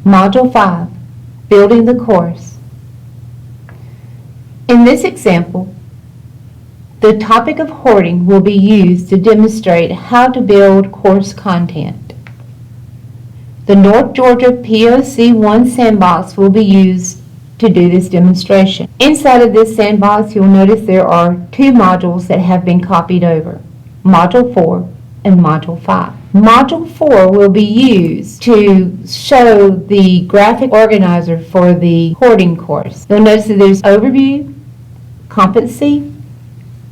Module 5, Building the Course. In this example, the topic of hoarding will be used to demonstrate how to build course content. The North Georgia POC1 sandbox will be used to do this demonstration. Inside of this sandbox, you'll notice there are two modules that have been copied over, Module 4 and Module 5. Module 4 will be used to show the graphic organizer for the hoarding course. You'll notice that there's overview, competency,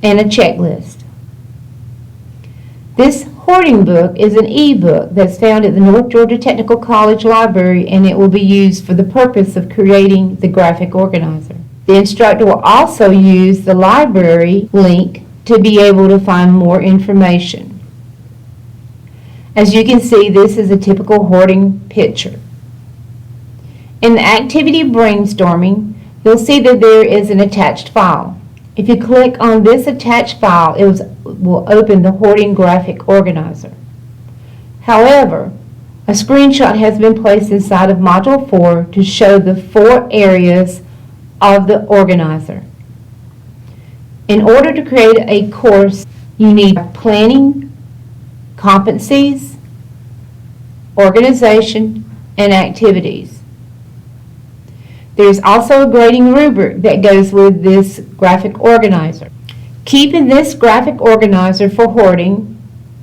and a checklist. This hoarding book is an e-book that's found at the North Georgia Technical College Library, and it will be used for the purpose of creating the graphic organizer. The instructor will also use the library link to be able to find more information. As you can see, this is a typical hoarding picture. In the activity brainstorming, you'll see that there is an attached file. If you click on this attached file, it will open the hoarding graphic organizer. However, a screenshot has been placed inside of Module 4 to show the 4 areas of the organizer. In order to create a course, you need planning, competencies, organization, and activities. There's also a grading rubric that goes with this graphic organizer. Keeping this graphic organizer for hoarding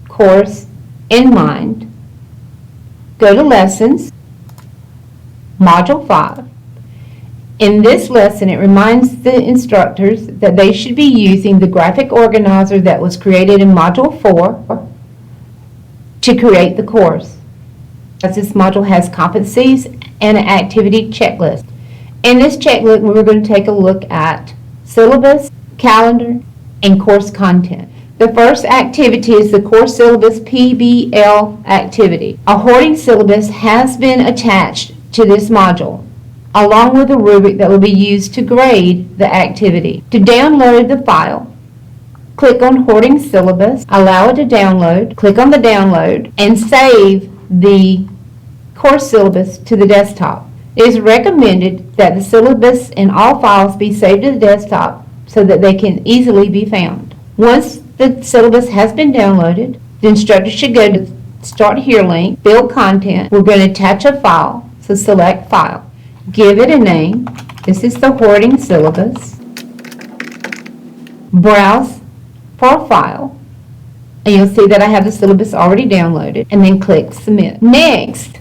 course in mind, go to Lessons, Module 5. In this lesson, it reminds the instructors that they should be using the graphic organizer that was created in Module 4 to create the course, as this module has competencies and an activity checklist. In this checklist, we're going to take a look at syllabus, calendar, and course content. The first activity is the course syllabus PBL activity. A hoarding syllabus has been attached to this module, along with a rubric that will be used to grade the activity. To download the file, click on Hoarding Syllabus, allow it to download, click on the download, and save the course syllabus to the desktop. It is recommended that the syllabus and all files be saved to the desktop so that they can easily be found. Once the syllabus has been downloaded, the instructor should go to Start Here link, Build Content. We're going to attach a file, so select File. Give it a name. This is the hoarding syllabus. Browse for file, and you'll see that I have the syllabus already downloaded, and then click Submit. Next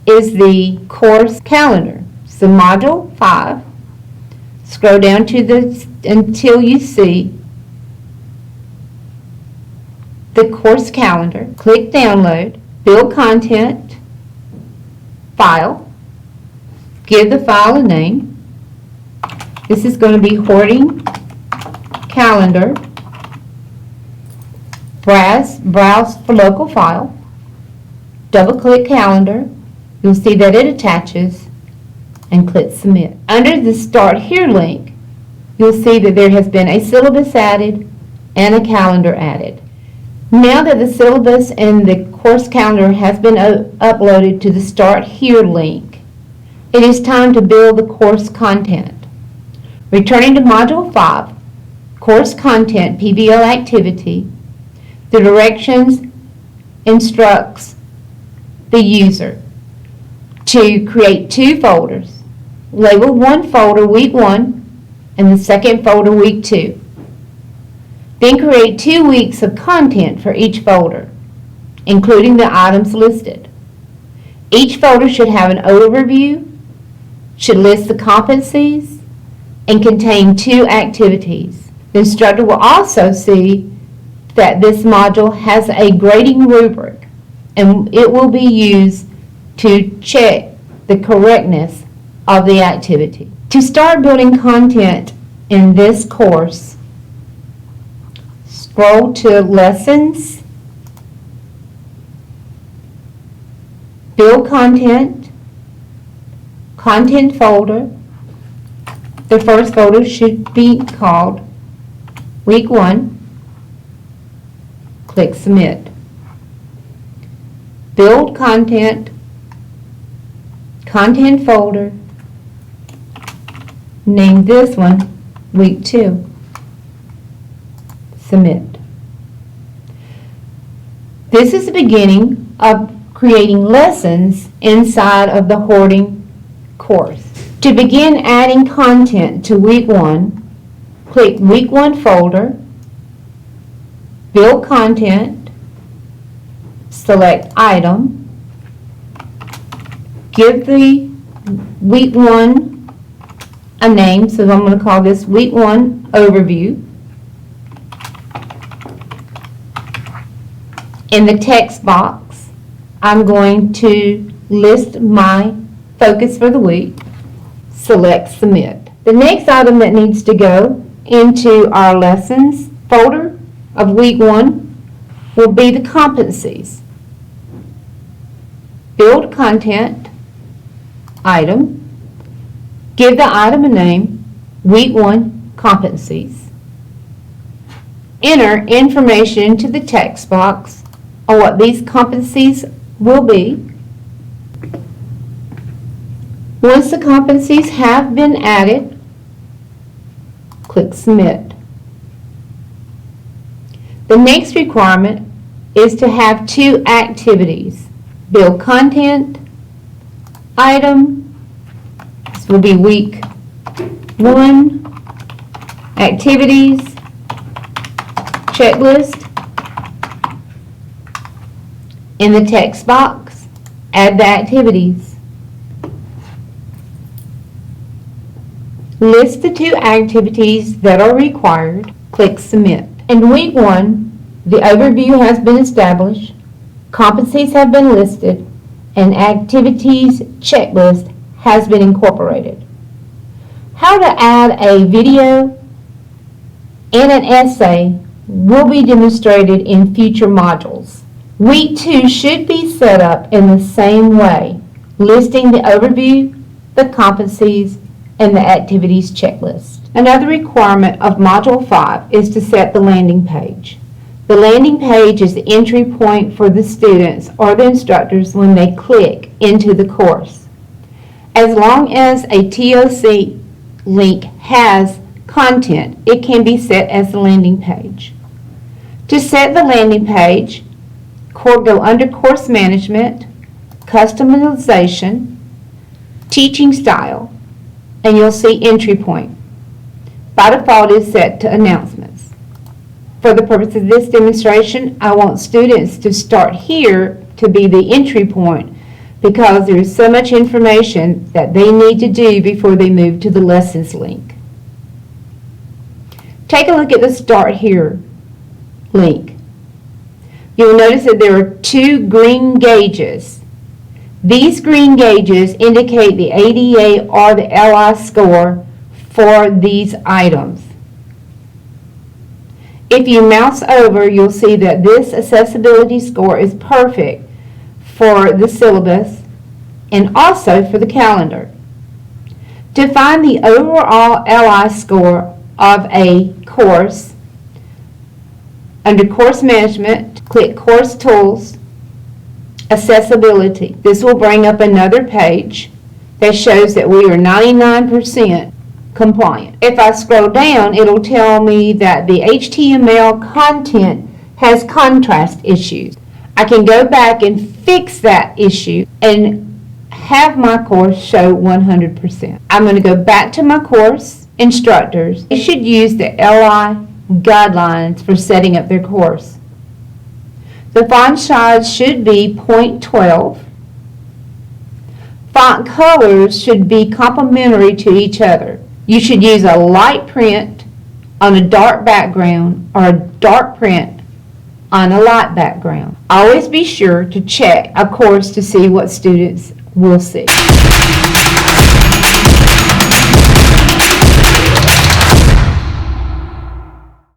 is the course calendar. So Module 5, scroll down to until you see the course calendar. Click Download, Build Content, File, give the file a name. This is going to be Hoarding Calendar. Browse for local file, double-click Calendar. You'll see that it attaches, and click Submit. Under the Start Here link, you'll see that there has been a syllabus added and a calendar added. Now that the syllabus and the course calendar has been uploaded to the Start Here link, it is time to build the course content. Returning to Module 5, Course Content PBL Activity, the directions instructs the user to create 2 folders. Label one folder Week 1 and the second folder Week 2. Then create 2 weeks of content for each folder, including the items listed. Each folder should have an overview, should list the competencies, and contain 2 activities. The instructor will also see that this module has a grading rubric, and it will be used to check the correctness of the activity. To start building content in this course, scroll to Lessons, Build Content, Content folder. The first folder should be called Week 1. Click Submit. Build Content, content folder, name this one Week 2. Submit. This is the beginning of creating lessons inside of the hoarding course. To begin adding content to Week 1, click Week 1 folder, Build Content, select Item, give the Week 1 a name, so I'm going to call this Week 1 Overview. In the text box, I'm going to list my focus for the week, select Submit. The next item that needs to go into our lessons folder of Week 1 will be the competencies. Build Content, Item, give the item a name, Week 1 Competencies. Enter information into the text box on what these competencies will be. Once the competencies have been added, click Submit. The next requirement is to have 2 activities. Build Content, Item, this will be Week 1, Activities, Checklist. In the text box, add the activities. List the 2 activities that are required. Click Submit. In Week 1, the overview has been established, competencies have been listed, and activities checklist has been incorporated. How to add a video and an essay will be demonstrated in future modules. Week 2 should be set up in the same way, listing the overview, the competencies, and the activities checklist. Another requirement of Module 5 is to set the landing page. The landing page is the entry point for the students or the instructors when they click into the course. As long as a TOC link has content, it can be set as the landing page. To set the landing page, go under Course Management, Customization, Teaching Style, and you'll see Entry Point. By default, it is set to Announcements. For the purpose of this demonstration, I want students to start here to be the entry point because there is so much information that they need to do before they move to the Lessons link. Take a look at the Start Here link. You'll notice that there are 2 green gauges. These green gauges indicate the ADA or the LI score for these items. If you mouse over, you'll see that this accessibility score is perfect for the syllabus and also for the calendar. To find the overall LI score of a course, under Course Management, click Course Tools, Accessibility. This will bring up another page that shows that we are 99% compliant. If I scroll down, it'll tell me that the HTML content has contrast issues. I can go back and fix that issue and have my course show 100%. I'm going to go back to my course instructors. They should use the LI guidelines for setting up their course. The font size should be 0.12. Font colors should be complementary to each other. You should use a light print on a dark background or a dark print on a light background. Always be sure to check a course to see what students will see.